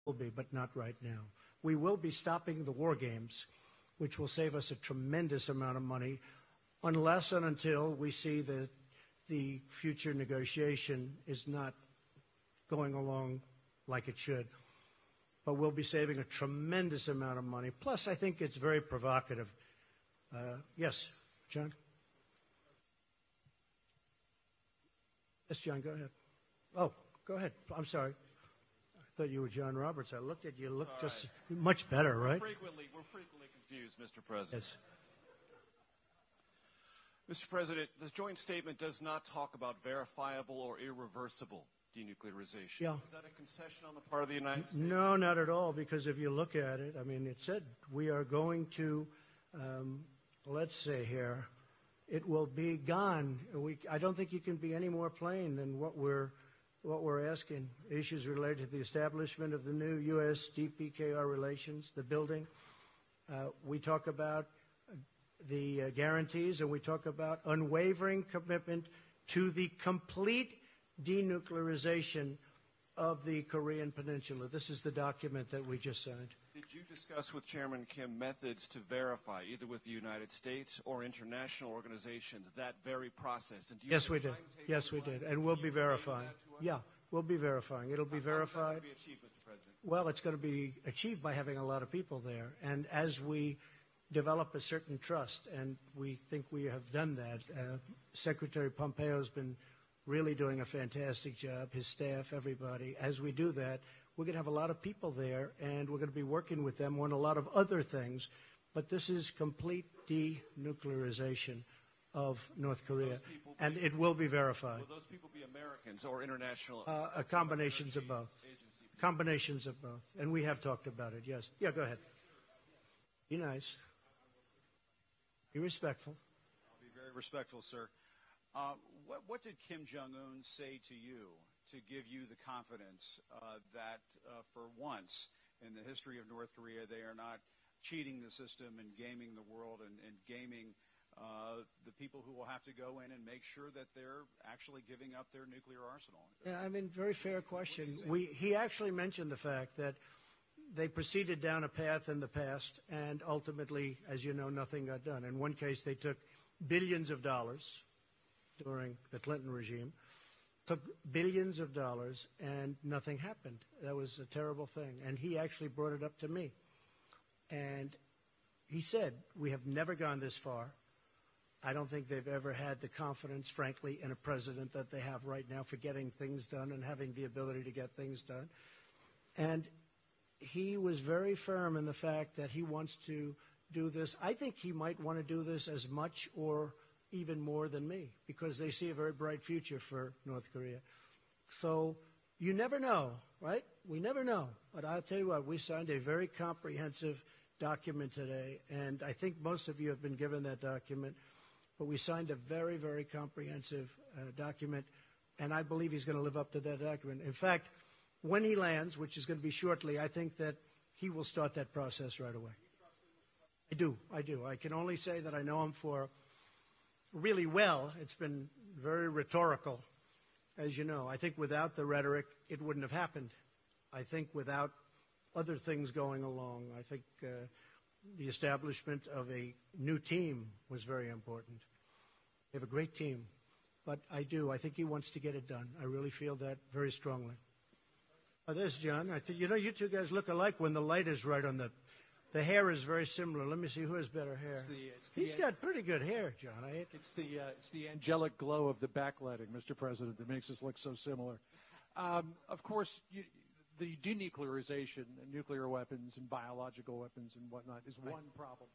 will be, but not right now. We will be stopping the war games, which will save us a tremendous amount of money, unless and until we see that the future negotiation is not going along like it should. But we'll be saving a tremendous amount of money. Plus, I think it's very provocative. Yes, John? Yes, John, go ahead. Oh, go ahead. I'm sorry. I thought you were John Roberts. I looked at you. You looked just much better, right? We're frequently confused, Mr. President. Yes. Mr. President, the joint statement does not talk about verifiable or irreversible denuclearization. Yeah. Is that a concession on the part of the United States? No, not at all, because if you look at it, I mean, it said we are going to, let's say here, it will be gone. I don't think you can be any more plain than what we're asking. Issues related to the establishment of the new U.S. DPKR relations, the building. We talk about the guarantees, and we talk about unwavering commitment to the complete denuclearization of the Korean Peninsula. This is the document that we just signed. Did you discuss with Chairman Kim methods to verify, either with the United States or international organizations, that very process? And do you Yes, we did. Yes, we did. And we'll be verifying. Yeah, we'll be verifying. It'll be verified. How is that going to be achieved, Mr. President? Well, it's going to be achieved by having a lot of people there. And as we develop a certain trust, and we think we have done that, Secretary Pompeo's been really doing a fantastic job, his staff, everybody. As we do that, we're going to have a lot of people there, and we're going to be working with them on a lot of other things. But this is complete denuclearization of North Korea, and it will be verified. Will those people be Americans or international? Combinations of both. Combinations of both. And we have talked about it, yes. Yeah, go ahead. Be nice. Be respectful. I'll be very respectful, sir. What did Kim Jong-un say to you to give you the confidence that for once in the history of North Korea, they are not cheating the system and gaming the world and gaming the people who will have to go in and make sure that they're actually giving up their nuclear arsenal? Yeah, I mean, very fair question. He actually mentioned the fact that they proceeded down a path in the past, and ultimately, as you know, nothing got done. In one case, they took billions of dollars during the Clinton regime, took billions of dollars, and nothing happened. That was a terrible thing. And he actually brought it up to me. And he said, we have never gone this far. I don't think they've ever had the confidence, frankly, in a president that they have right now for getting things done and having the ability to get things done. And he was very firm in the fact that he wants to do this. I think he might want to do this as much or even more than me, because they see a very bright future for North Korea. So you never know, right? We never know. But I'll tell you what, we signed a very comprehensive document today, and I think most of you have been given that document. But we signed a very, very comprehensive document, and I believe he's going to live up to that document. In fact, when he lands, which is going to be shortly, I think that he will start that process right away. I do. I can only say that I know him for really well. It's been very rhetorical, as you know. I think without the rhetoric, it wouldn't have happened. I think without other things going along, I think the establishment of a new team was very important. They have a great team. But I think he wants to get it done. I really feel that very strongly. There's John. I think, you two guys look alike when the light is right on the hair is very similar. Let me see who has better hair. He's got pretty good hair, John. It's the angelic glow of the backlighting, Mr. President, that makes us look so similar. Of course, the denuclearization and nuclear weapons and biological weapons and whatnot is one problem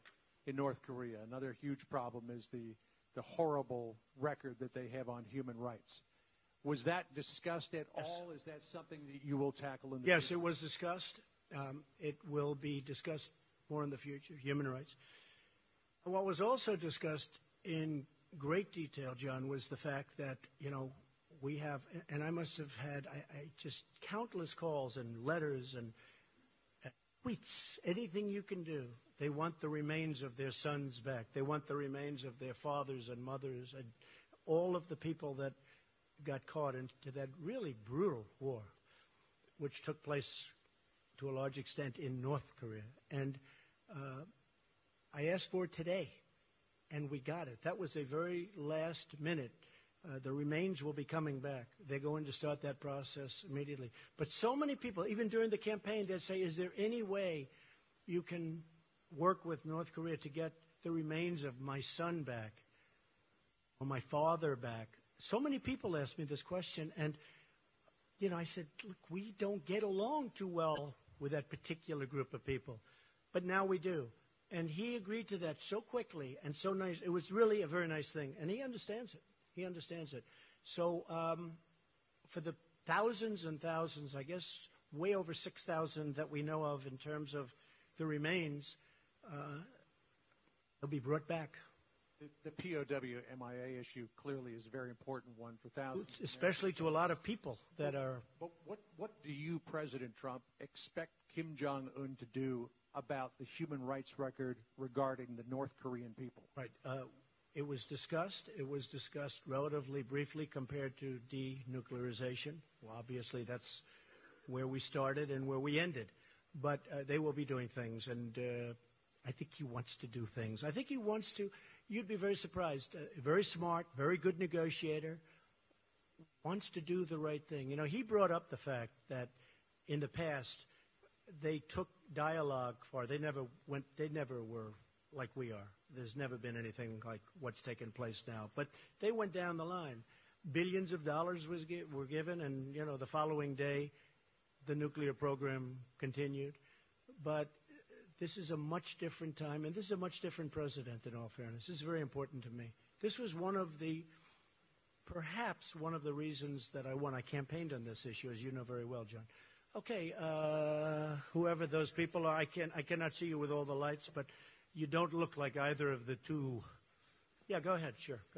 in North Korea. Another huge problem is the horrible record that they have on human rights. Was that discussed at all? Is that something that you will tackle in the future? Yes, it was discussed. It will be discussed more in the future, human rights. What was also discussed in great detail, John, was the fact that, we have, and I must have had just countless calls and letters and tweets, anything you can do. They want the remains of their sons back. They want the remains of their fathers and mothers and all of the people that got caught into that really brutal war, which took place to a large extent in North Korea. And I asked for it today, and we got it. That was a very last minute. The remains will be coming back. They're going to start that process immediately. But so many people, even during the campaign, they'd say, is there any way you can work with North Korea to get the remains of my son back or my father back? So many people asked me this question, and, I said, look, we don't get along too well with that particular group of people. But now we do. And he agreed to that so quickly and so nice. It was really a very nice thing, and he understands it. He understands it. So for the thousands and thousands, I guess way over 6,000 that we know of in terms of the remains, they'll be brought back. The POW MIA issue clearly is a very important one for thousands. Especially to a lot of people that are... But what do you, President Trump, expect Kim Jong-un to do about the human rights record regarding the North Korean people? Right. It was discussed. It was discussed relatively briefly compared to denuclearization. Well, obviously, that's where we started and where we ended. But they will be doing things, and I think he wants to do things. I think he wants to. You'd be very surprised. Very smart, very good negotiator, wants to do the right thing. He brought up the fact that in the past they took dialogue far. They never were like we are. There's never been anything like what's taking place now. But they went down the line. Billions of dollars were given, and, the following day, the nuclear program continued. But this is a much different time, and this is a much different president, in all fairness. This is very important to me. This was perhaps one of the reasons that I won. I campaigned on this issue, as you know very well, John. Okay, whoever those people are, I cannot see you with all the lights, but you don't look like either of the two. Yeah, go ahead, sure. Go